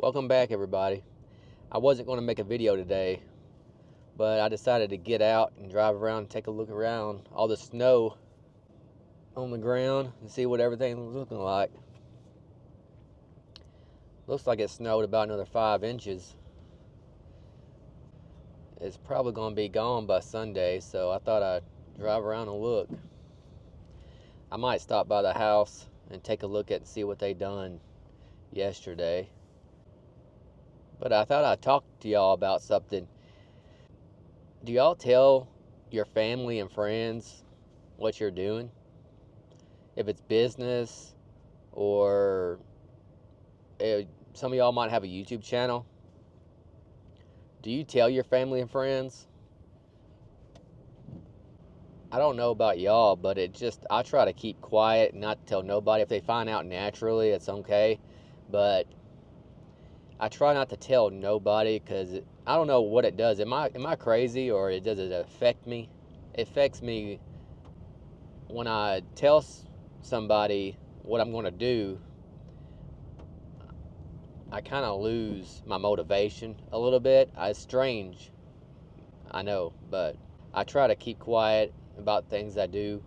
Welcome back, everybody. I wasn't going to make a video today, but I decided to get out and drive around and take a look around all the snow on the ground and see what everything was looking like. Looks like it snowed about another 5 inches. It's probably going to be gone by Sunday, so I thought I'd drive around and look. I might stop by the house and take a look at and see what they done yesterday. But I thought I'd talk to y'all about something. Do y'all tell your family and friends what you're doing? If it's business, or some of y'all might have a YouTube channel. Do you tell your family and friends? I don't know about y'all, but I try to keep quiet and not tell nobody. If they find out naturally, it's okay. But I try not to tell nobody because I don't know what it does. Am I crazy, or does it affect me? It affects me when I tell somebody what I'm going to do. I kind of lose my motivation a little bit. It's strange, I know, but I try to keep quiet about things I do.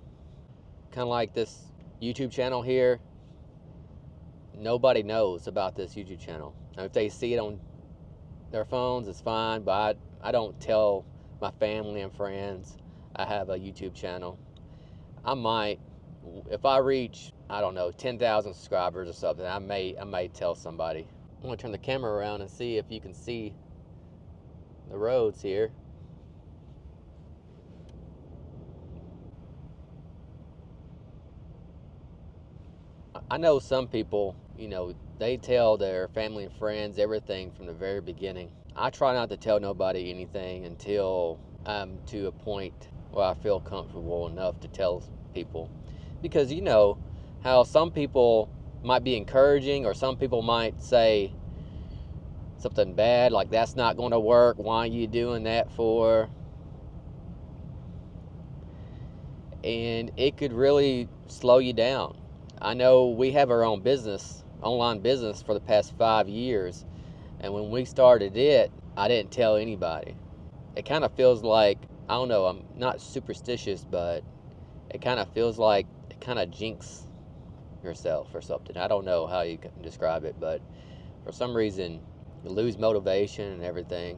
Kind of like this YouTube channel here. Nobody knows about this YouTube channel. Now, if they see it on their phones, it's fine, but I don't tell my family and friends I have a YouTube channel. I might, if I reach, I don't know, 10,000 subscribers or something, I may tell somebody. I'm going to turn the camera around and see if you can see the roads here. I know some people, they tell their family and friends everything from the very beginning. I try not to tell nobody anything until I'm to a point where I feel comfortable enough to tell people. Because you know how some people might be encouraging, or some people might say something bad, like that's not going to work, why are you doing that for? And it could really slow you down. I know we have our own business, online business, for the past 5 years, and when we started it, I didn't tell anybody. It kind of feels like, I don't know, I'm not superstitious, but it kind of feels like it kind of jinx yourself or something. I don't know how you can describe it, but for some reason you lose motivation and everything.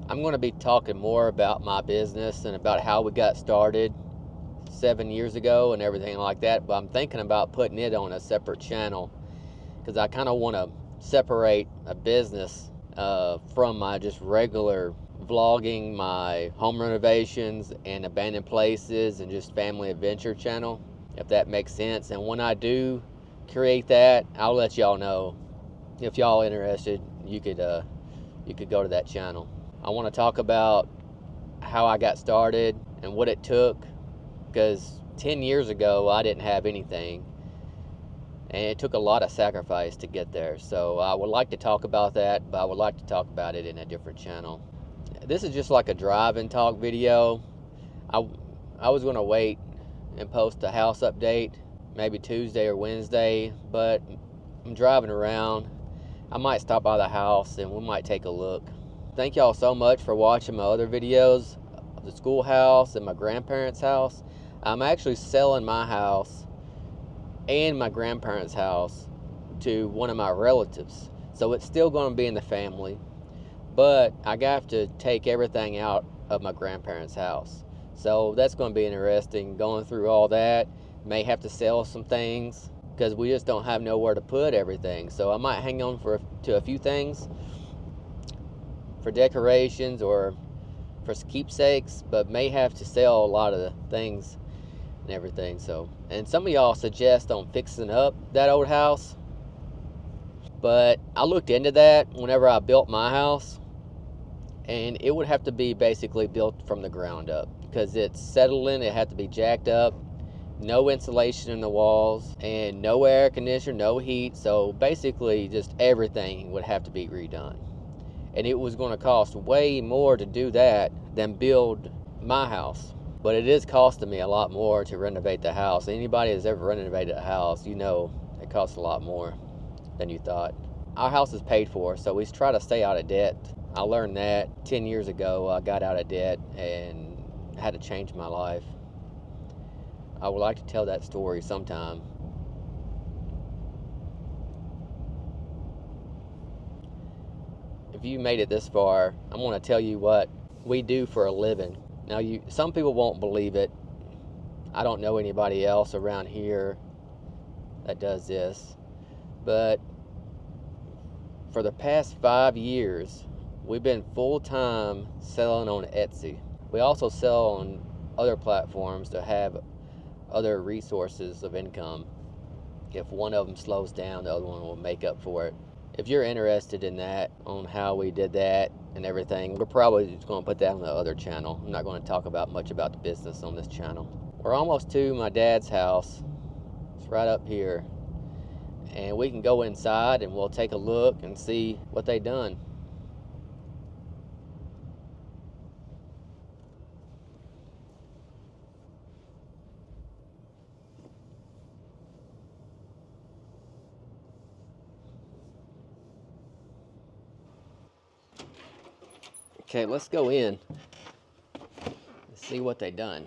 I'm going to be talking more about my business and about how we got started 7 years ago and everything like that, but I'm thinking about putting it on a separate channel because I kind of want to separate a business from my just regular vlogging, my home renovations and abandoned places and just family adventure channel, if that makes sense. And when I do create that, I'll let y'all know. If y'all interested, you could go to that channel. I want to talk about how I got started and what it took, because 10 years ago I didn't have anything, and it took a lot of sacrifice to get there. So I would like to talk about that, but I would like to talk about it in a different channel. This is just like a drive and talk video. I was going to wait and post a house update maybe Tuesday or Wednesday, but I'm driving around. I might stop by the house and we might take a look. Thank y'all so much for watching my other videos of the schoolhouse and my grandparents' house. I'm actually selling my house and my grandparents' house to one of my relatives, so it's still going to be in the family, but I have to take everything out of my grandparents' house. So that's going to be interesting, going through all that. May have to sell some things because we just don't have nowhere to put everything. So I might hang on to a few things for decorations or for keepsakes, but may have to sell a lot of the things and everything. So, and some of y'all suggest on fixing up that old house, but I looked into that whenever I built my house, and it would have to be basically built from the ground up because it's settling. It had to be jacked up, no insulation in the walls, and no air conditioner, no heat. So basically just everything would have to be redone, and it was going to cost way more to do that than build my house. But it is costing me a lot more to renovate the house. Anybody that's ever renovated a house, you know it costs a lot more than you thought. our house is paid for, so we try to stay out of debt. I learned that 10 years ago. I got out of debt and had to change my life. I would like to tell that story sometime. If you made it this far, I'm going to tell you what we do for a living. Now, some people won't believe it. I don't know anybody else around here that does this, but for the past 5 years, we've been full-time selling on Etsy. We also sell on other platforms to have other resources of income. If one of them slows down, the other one will make up for it. If you're interested in that, on how we did that and everything, we're probably just going to put that on the other channel. I'm not going to talk much about the business on this channel. We're almost to my dad's house. It's right up here. And we can go inside and we'll take a look and see what they done. Okay, let's go in and see what they done.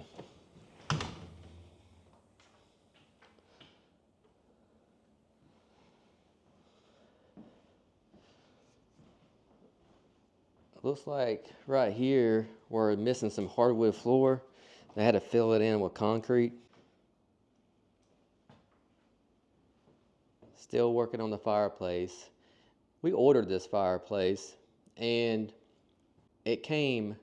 Looks like right here we're missing some hardwood floor. They had to fill it in with concrete. Still working on the fireplace. We ordered this fireplace and it came,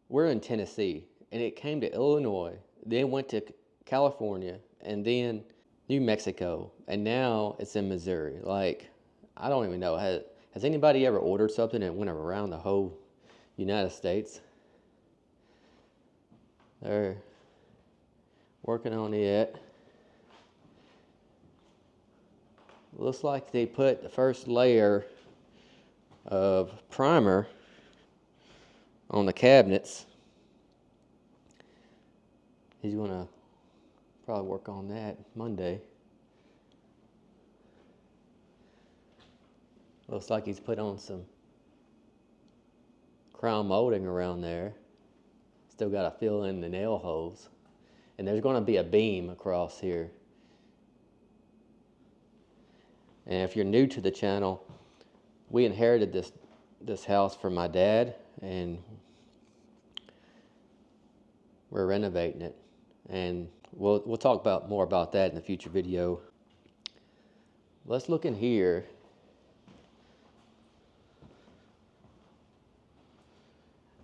we're in Tennessee, and it came to Illinois, then went to California, and then New Mexico, and now it's in Missouri. Like, I don't even know. Has anybody ever ordered something and went around the whole United States? They're working on it. Looks like they put the first layer of primer on the cabinets. He's gonna probably work on that Monday. Looks like he's put on some crown molding around there. Still got to fill in the nail holes. And there's going to be a beam across here. And if you're new to the channel, we inherited this house from my dad, and we're renovating it. And we'll talk more about that in a future video. Let's look in here.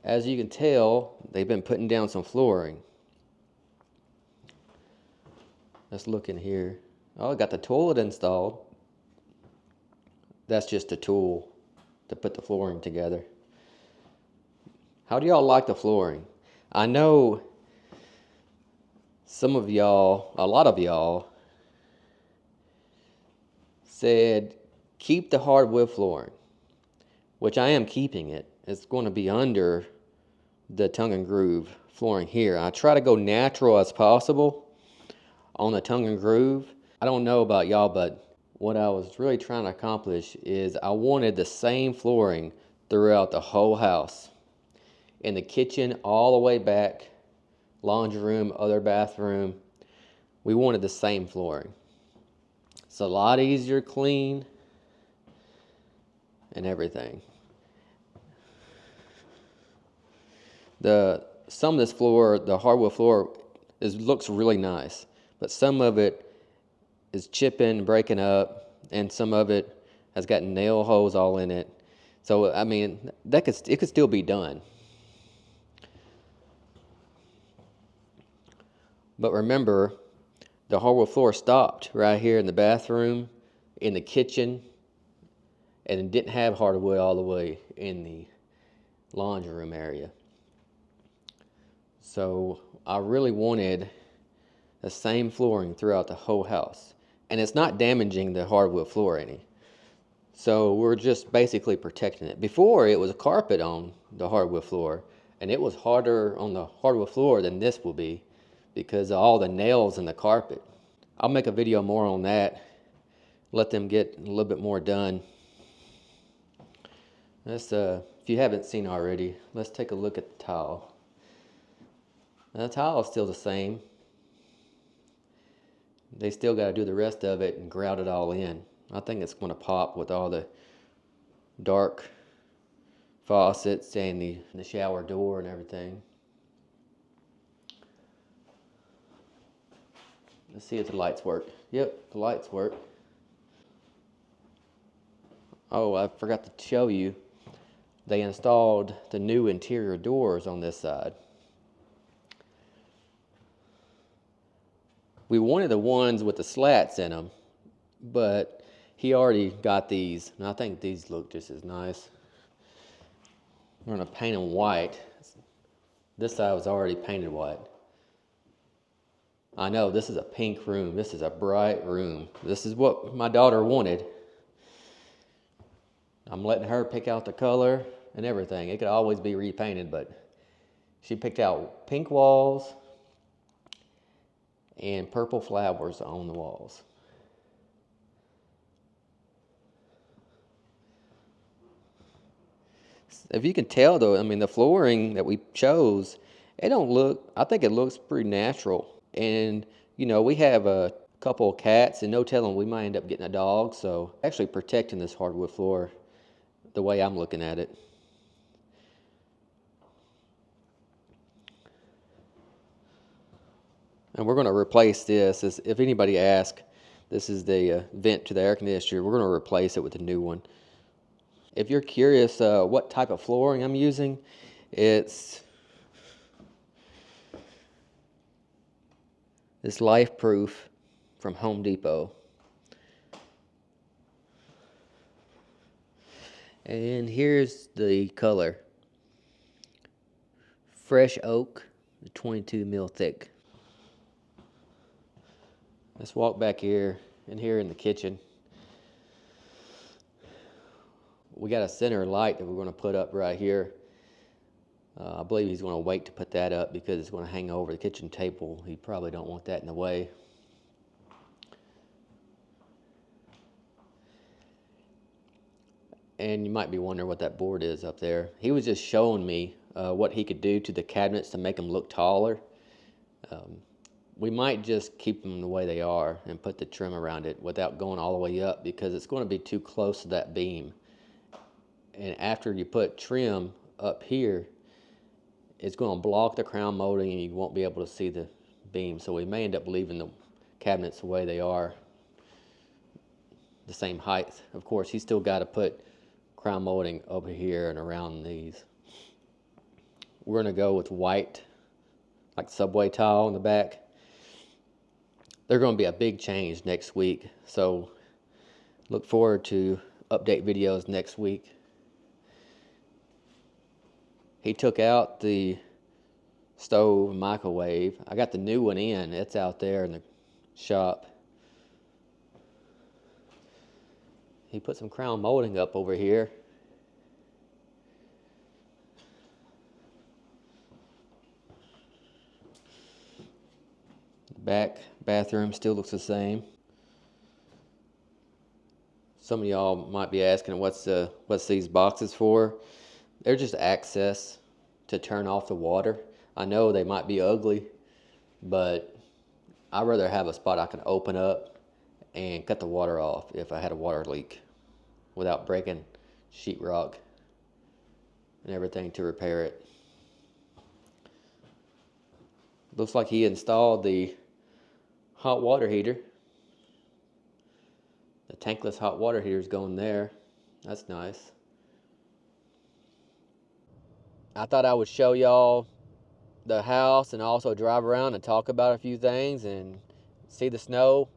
As you can tell, they've been putting down some flooring. Let's look in here. Oh, I got the toilet installed. That's just a tool to put the flooring together. How do y'all like the flooring? I know some of y'all, a lot of y'all, said keep the hardwood flooring, which I am keeping it. It's going to be under the tongue and groove flooring here. I try to go natural as possible on the tongue and groove. I don't know about y'all, but what I was really trying to accomplish is I wanted the same flooring throughout the whole house. In the kitchen, all the way back, laundry room, other bathroom, we wanted the same flooring. It's a lot easier to clean and everything. Some of this floor, the hardwood floor, looks really nice, but some of it is chipping, breaking up, and some of it has got nail holes all in it. So I mean, it could still be done. But remember, the hardwood floor stopped right here in the bathroom, in the kitchen, and it didn't have hardwood all the way in the laundry room area. So I really wanted the same flooring throughout the whole house. And it's not damaging the hardwood floor any. So we're just basically protecting it. Before, it was a carpet on the hardwood floor, and it was harder on the hardwood floor than this will be because of all the nails in the carpet. I'll make a video more on that, let them get a little bit more done. If you haven't seen already, let's take a look at the tile. Now, the tile is still the same. They still got to do the rest of it and grout it all in. I think it's going to pop with all the dark faucets and the shower door and everything. Let's see if the lights work. Yep, the lights work. Oh, I forgot to show you. They installed the new interior doors on this side. We wanted the ones with the slats in them, but he already got these, and I think these look just as nice. We're going to paint them white. This side was already painted white. I know, this is a pink room. This is a bright room. This is what my daughter wanted. I'm letting her pick out the color and everything. It could always be repainted, but she picked out pink walls and purple flowers on the walls. If you can tell though, I mean, the flooring that we chose, it don't look, I think it looks pretty natural. And, you know, we have a couple of cats and no telling we might end up getting a dog. So actually protecting this hardwood floor the way I'm looking at it. And we're going to replace this. If anybody asks, this is the vent to the air conditioner. We're going to replace it with a new one. If you're curious what type of flooring I'm using, it's Life Proof from Home Depot. And here's the color. Fresh oak, 22 mil thick. Let's walk back here in the kitchen. We got a center light that we're going to put up right here. I believe he's going to wait to put that up because it's going to hang over the kitchen table. He probably don't want that in the way. And you might be wondering what that board is up there. He was just showing me what he could do to the cabinets to make them look taller. We might just keep them the way they are and put the trim around it without going all the way up because it's going to be too close to that beam. And after you put trim up here, it's going to block the crown molding and you won't be able to see the beam. So we may end up leaving the cabinets the way they are, the same height. Of course, he's still got to put crown molding over here and around these. We're going to go with white, like subway tile in the back. They're going to be a big change next week, so look forward to update videos next week. He took out the stove and microwave. I got the new one in. It's out there in the shop. He put some crown molding up over here. The back bathroom still looks the same. Some of y'all might be asking what's these boxes for. They're just access to turn off the water. I know they might be ugly, but I'd rather have a spot I can open up and cut the water off if I had a water leak without breaking sheetrock and everything to repair it. Looks like he installed the hot water heater. The tankless hot water heater is going there. That's nice. I thought I would show y'all the house and also drive around and talk about a few things and see the snow.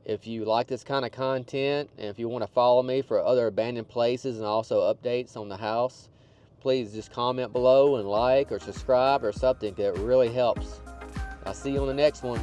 If you like this kind of content and if you want to follow me for other abandoned places and also updates on the house, please just comment below and like or subscribe or something. That really helps. I'll see you on the next one.